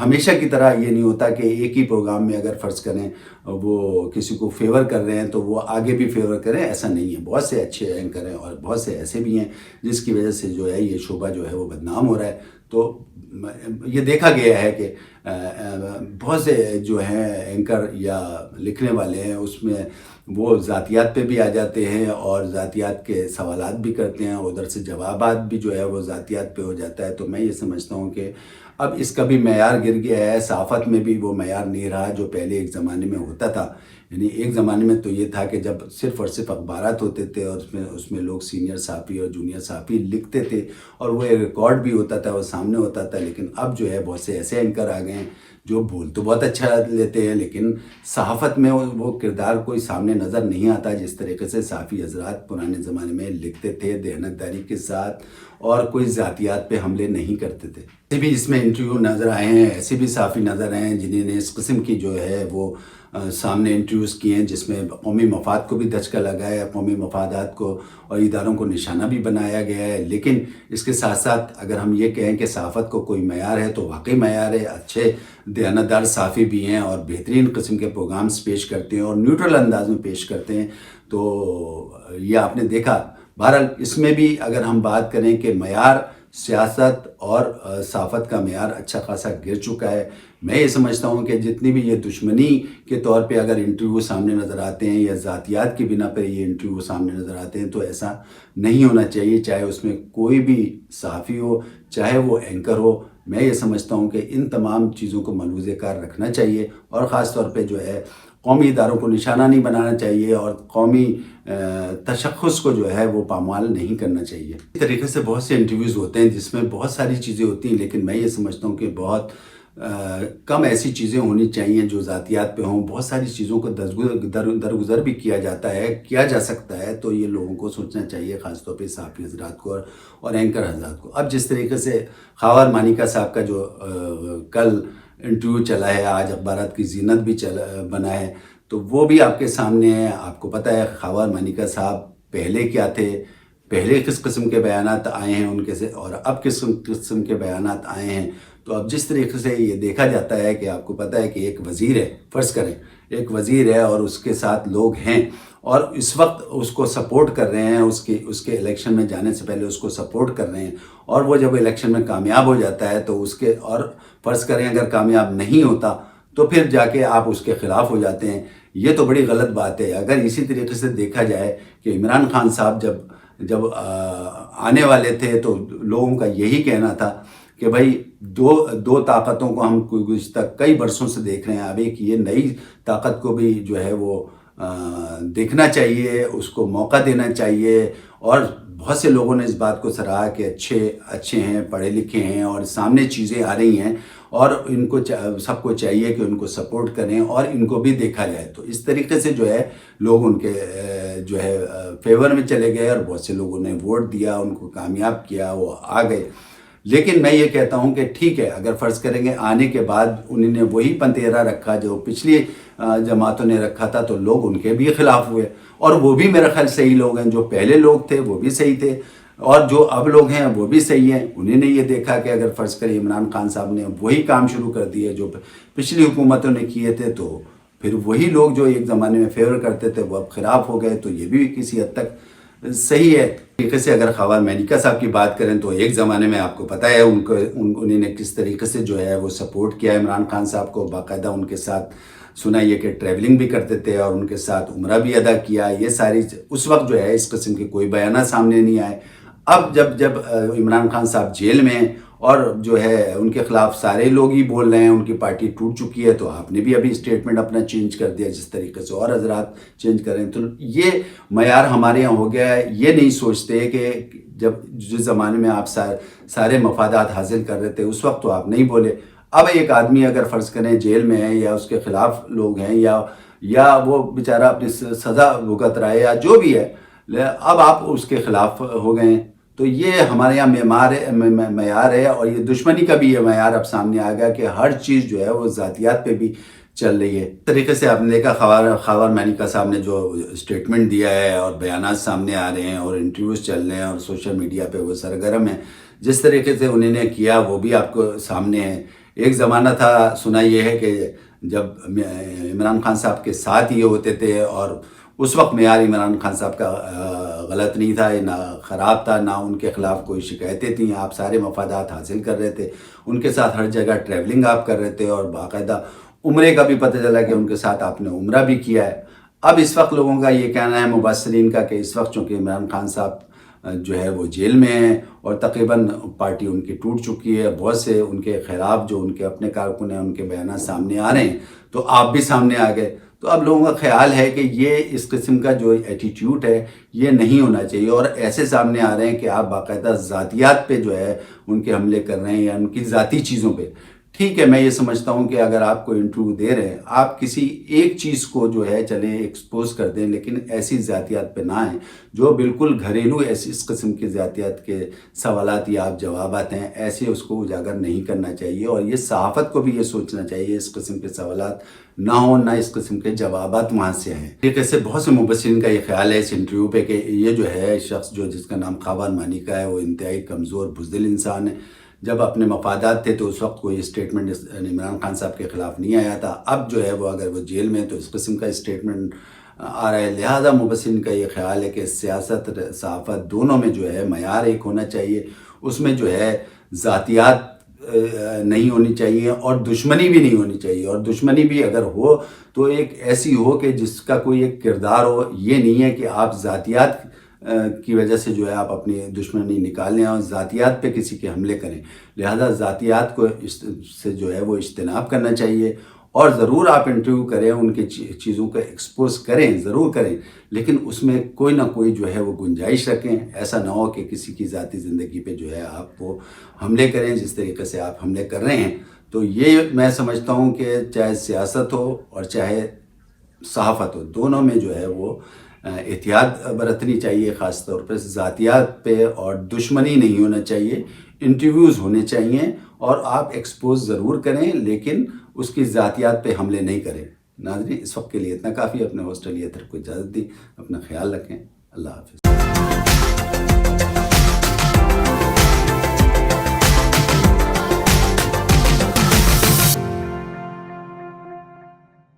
ہمیشہ کی طرح یہ نہیں ہوتا کہ ایک ہی پروگرام میں اگر فرض کریں وہ کسی کو فیور کر رہے ہیں تو وہ آگے بھی فیور کریں، ایسا نہیں ہے۔ بہت سے اچھے اینکر ہیں اور بہت سے ایسے بھی ہیں جس کی وجہ سے جو ہے یہ شعبہ جو ہے وہ بدنام ہو رہا ہے۔ تو یہ دیکھا گیا ہے کہ بہت سے جو ہیں اینکر یا لکھنے والے ہیں، اس میں وہ ذاتیات پہ بھی آ جاتے ہیں اور ذاتیات کے سوالات بھی کرتے ہیں، ادھر سے جوابات بھی جو ہے وہ ذاتیات پہ ہو جاتا ہے۔ تو میں یہ سمجھتا ہوں کہ اب اس کا بھی معیار گر گیا ہے، صحافت میں بھی وہ معیار نہیں رہا جو پہلے ایک زمانے میں ہوتا تھا۔ یعنی ایک زمانے میں تو یہ تھا کہ جب صرف اور صرف اخبارات ہوتے تھے اور اس میں لوگ سینئر صحافی اور جونیئر صحافی لکھتے تھے اور وہ ایک ریکارڈ بھی ہوتا تھا، وہ سامنے ہوتا تھا۔ لیکن اب جو ہے بہت سے ایسے اینکر آ گئے ہیں جو بول تو بہت اچھا لیتے ہیں، لیکن صحافت میں وہ کردار کوئی سامنے نظر نہیں آتا جس طریقے سے صحافی حضرات پرانے زمانے میں لکھتے تھے دیانتداری کے ساتھ اور کوئی ذاتیات پہ حملے نہیں کرتے تھے۔ ایسے بھی اس میں انٹرویو نظر آئے ہیں، ایسے بھی صحافی نظر آئے ہیں جنہیں نے اس قسم کی جو ہے وہ سامنے انٹرویوز کیے ہیں جس میں قومی مفاد کو بھی دھچکا لگایا ہے، قومی مفادات کو اور اداروں کو نشانہ بھی بنایا گیا ہے۔ لیکن اس کے ساتھ ساتھ اگر ہم یہ کہیں کہ صحافت کو کوئی معیار ہے تو واقعی معیار ہے، اچھے دیانتدار صحافی بھی ہیں اور بہترین قسم کے پروگرامز پیش کرتے ہیں اور نیوٹرل انداز میں پیش کرتے ہیں۔ تو یہ آپ نے دیکھا۔ بہرحال اس میں بھی اگر ہم بات کریں کہ معیار سیاست اور صحافت کا معیار اچھا خاصا گر چکا ہے۔ میں یہ سمجھتا ہوں کہ جتنی بھی یہ دشمنی کے طور پہ اگر انٹرویو سامنے نظر آتے ہیں یا ذاتیات کی بنا پر یہ انٹرویو سامنے نظر آتے ہیں تو ایسا نہیں ہونا چاہیے، چاہے اس میں کوئی بھی صحافی ہو، چاہے وہ اینکر ہو۔ میں یہ سمجھتا ہوں کہ ان تمام چیزوں کو ملحوظ کار رکھنا چاہیے اور خاص طور پہ جو ہے قومی اداروں کو نشانہ نہیں بنانا چاہیے اور قومی تشخص کو جو ہے وہ پامال نہیں کرنا چاہیے۔ اس طریقے سے بہت سے انٹرویوز ہوتے ہیں جس میں بہت ساری چیزیں ہوتی ہیں، لیکن میں یہ سمجھتا ہوں کہ بہت کم ایسی چیزیں ہونی چاہیے جو ذاتیات پہ ہوں۔ بہت ساری چیزوں کو درگزر بھی کیا جاتا ہے، کیا جا سکتا ہے، تو یہ لوگوں کو سوچنا چاہیے، خاص طور پہ صحافی حضرات کو اور اینکر حضرات کو۔ اب جس طریقے سے خاور مانیکا صاحب کا جو کل انٹرویو چلا ہے، آج اخبارات کی زینت بھی بنا ہے، تو وہ بھی آپ کے سامنے ہے۔ آپ کو پتہ ہے خاور مانیکا صاحب پہلے کیا تھے، پہلے کس قسم کے بیانات آئے ہیں ان کے سے اور اب کس قسم کے بیانات آئے ہیں۔ تو اب جس طریقے سے یہ دیکھا جاتا ہے کہ آپ کو پتہ ہے کہ ایک وزیر ہے، فرض کریں ایک وزیر ہے اور اس کے ساتھ لوگ ہیں اور اس وقت اس کو سپورٹ کر رہے ہیں، اس کے الیکشن میں جانے سے پہلے اس کو سپورٹ کر رہے ہیں، اور وہ جب الیکشن میں کامیاب ہو جاتا ہے تو اس کے، اور فرض کریں اگر کامیاب نہیں ہوتا تو پھر جا کے آپ اس کے خلاف ہو جاتے ہیں۔ یہ تو بڑی غلط بات ہے۔ اگر اسی طریقے سے دیکھا جائے کہ عمران خان صاحب جب آنے والے تھے تو لوگوں کا یہی کہنا تھا کہ بھائی دو طاقتوں کو ہم گزشتہ کئی برسوں سے دیکھ رہے ہیں، اب ایک یہ نئی طاقت کو بھی جو ہے وہ دیکھنا چاہیے، اس کو موقع دینا چاہیے۔ اور بہت سے لوگوں نے اس بات کو سراہا کہ اچھے ہیں، پڑھے لکھے ہیں اور سامنے چیزیں آ رہی ہیں اور ان کو سب کو چاہیے کہ ان کو سپورٹ کریں اور ان کو بھی دیکھا جائے۔ تو اس طریقے سے جو ہے لوگ ان کے جو ہے فیور میں چلے گئے اور بہت سے لوگوں نے ووٹ دیا، ان کو کامیاب کیا، وہ آ گئے۔ لیکن میں یہ کہتا ہوں کہ ٹھیک ہے، اگر فرض کریں گے آنے کے بعد انہوں نے وہی پنتیرا رکھا جو پچھلی جماعتوں نے رکھا تھا تو لوگ ان کے بھی خلاف ہوئے، اور وہ بھی میرا خیال صحیح لوگ ہیں۔ جو پہلے لوگ تھے وہ بھی صحیح تھے اور جو اب لوگ ہیں وہ بھی صحیح ہیں۔ انہوں نے یہ دیکھا کہ اگر فرض کریں عمران خان صاحب نے وہی کام شروع کر دیے جو پچھلی حکومتوں نے کیے تھے، تو پھر وہی لوگ جو ایک زمانے میں فیور کرتے تھے وہ اب خلاف ہو گئے، تو یہ بھی کسی حد تک صحیح ہے۔ طریقے سے اگر خاور مانیکا صاحب کی بات کریں تو ایک زمانے میں آپ کو پتہ ہے انہوں نے کس طریقے سے جو ہے وہ سپورٹ کیا عمران خان صاحب کو، باقاعدہ ان کے ساتھ سنا یہ کہ ٹریولنگ بھی کرتے تھے اور ان کے ساتھ عمرہ بھی ادا کیا۔ یہ ساری اس وقت جو ہے اس قسم کے کوئی بیانات سامنے نہیں آئے۔ اب جب عمران خان صاحب جیل میں ہیں اور جو ہے ان کے خلاف سارے لوگ ہی بول رہے ہیں، ان کی پارٹی ٹوٹ چکی ہے، تو آپ نے بھی ابھی اسٹیٹمنٹ اپنا چینج کر دیا جس طریقے سے اور حضرات چینج کریں۔ تو یہ معیار ہمارے یہاں ہو گیا ہے۔ یہ نہیں سوچتے کہ جس زمانے میں آپ سارے مفادات حاصل کر رہے تھے اس وقت تو آپ نہیں بولے۔ اب ایک آدمی اگر فرض کریں جیل میں ہے یا اس کے خلاف لوگ ہیں یا وہ بیچارہ اپنی سزا بھگت رہا ہے یا جو بھی ہے، اب آپ اس کے خلاف ہو گئے ہیں، تو یہ ہمارے یہاں معیار ہے اور یہ دشمنی کا بھی یہ معیار اب سامنے آ گیا کہ ہر چیز جو ہے وہ ذاتیات پہ بھی چل رہی ہے۔ اس طریقے سے آپ نے دیکھا خاور مانیکا صاحب نے جو اسٹیٹمنٹ دیا ہے اور بیانات سامنے آ رہے ہیں اور انٹرویوز چل رہے ہیں اور سوشل میڈیا پہ وہ سرگرم ہیں، جس طریقے سے انہوں نے کیا وہ بھی آپ کو سامنے ہے۔ ایک زمانہ تھا، سنا یہ ہے کہ جب عمران خان صاحب کے ساتھ یہ ہوتے تھے، اور اس وقت معیار عمران خان صاحب کا غلط نہیں تھا، نہ خراب تھا، نہ ان کے خلاف کوئی شکایتیں تھیں، آپ سارے مفادات حاصل کر رہے تھے، ان کے ساتھ ہر جگہ ٹریولنگ آپ کر رہے تھے، اور باقاعدہ عمرے کا بھی پتہ چلا کہ ان کے ساتھ آپ نے عمرہ بھی کیا ہے۔ اب اس وقت لوگوں کا یہ کہنا ہے، مبصرین کا، کہ اس وقت چونکہ عمران خان صاحب جو ہے وہ جیل میں ہیں اور تقریباً پارٹی ان کی ٹوٹ چکی ہے، بہت سے ان کے خلاف جو ان کے اپنے کارکن ہیں ان کے بیانات سامنے آ رہے ہیں، تو آپ بھی سامنے آ گئے۔ تو اب لوگوں کا خیال ہے کہ یہ اس قسم کا جو ایٹیٹیوڈ ہے یہ نہیں ہونا چاہیے، اور ایسے سامنے آ رہے ہیں کہ آپ باقاعدہ ذاتیات پہ جو ہے ان کے حملے کر رہے ہیں، یا ان کی ذاتی چیزوں پہ۔ ٹھیک ہے، میں یہ سمجھتا ہوں کہ اگر آپ کو انٹرویو دے رہے ہیں، آپ کسی ایک چیز کو جو ہے چلیں ایکسپوز کر دیں، لیکن ایسی ذاتیات پہ نہ آئیں جو بالکل گھریلو اس قسم کی ذاتیات کے سوالات یا آپ جوابات ہیں، ایسے اس کو اجاگر نہیں کرنا چاہیے، اور یہ صحافت کو بھی یہ سوچنا چاہیے اس قسم کے سوالات نہ ہوں، نہ اس قسم کے جوابات وہاں سے ہیں۔ طریقے سے بہت سے مبصرین کا یہ خیال ہے اس انٹرویو پہ کہ یہ جو ہے شخص جس کا نام خاقان مانی کا ہے، وہ انتہائی کمزور بزدل انسان ہے۔ جب اپنے مفادات تھے تو اس وقت کوئی اسٹیٹمنٹ عمران خان صاحب کے خلاف نہیں آیا تھا، اب جو ہے وہ اگر وہ جیل میں تو اس قسم کا اسٹیٹمنٹ آ رہا ہے۔ لہذا مبصرین کا یہ خیال ہے کہ سیاست صحافت دونوں میں جو ہے معیار ایک ہونا چاہیے، اس میں جو ہے ذاتیات نہیں ہونی چاہیے، اور دشمنی بھی نہیں ہونی چاہیے، اور دشمنی بھی اگر ہو تو ایک ایسی ہو کہ جس کا کوئی ایک کردار ہو، یہ نہیں ہے کہ آپ ذاتیات کی وجہ سے جو ہے آپ اپنی دشمنی نکال لیں اور ذاتیات پہ کسی کے حملے کریں۔ لہذا ذاتیات کو سے جو ہے وہ اجتناب کرنا چاہیے، اور ضرور آپ انٹرویو کریں، ان کی چیزوں کو ایکسپوز کریں، ضرور کریں، لیکن اس میں کوئی نہ کوئی جو ہے وہ گنجائش رکھیں۔ ایسا نہ ہو کہ کسی کی ذاتی زندگی پہ جو ہے آپ وہ حملے کریں جس طریقے سے آپ حملے کر رہے ہیں۔ تو یہ میں سمجھتا ہوں کہ چاہے سیاست ہو اور چاہے صحافت ہو، دونوں میں جو ہے وہ احتیاط برتنی چاہیے، خاص طور پر ذاتیات پہ، اور دشمنی نہیں ہونا چاہیے۔ انٹرویوز ہونے چاہیے اور آپ ایکسپوز ضرور کریں، لیکن اس کی ذاتیات پہ حملے نہیں کریں۔ ناظرین، اس وقت کے لیے اتنا کافی۔ اپنے ہوسٹ علی اطہر کو اجازت دی، اپنا خیال رکھیں، اللہ حافظ۔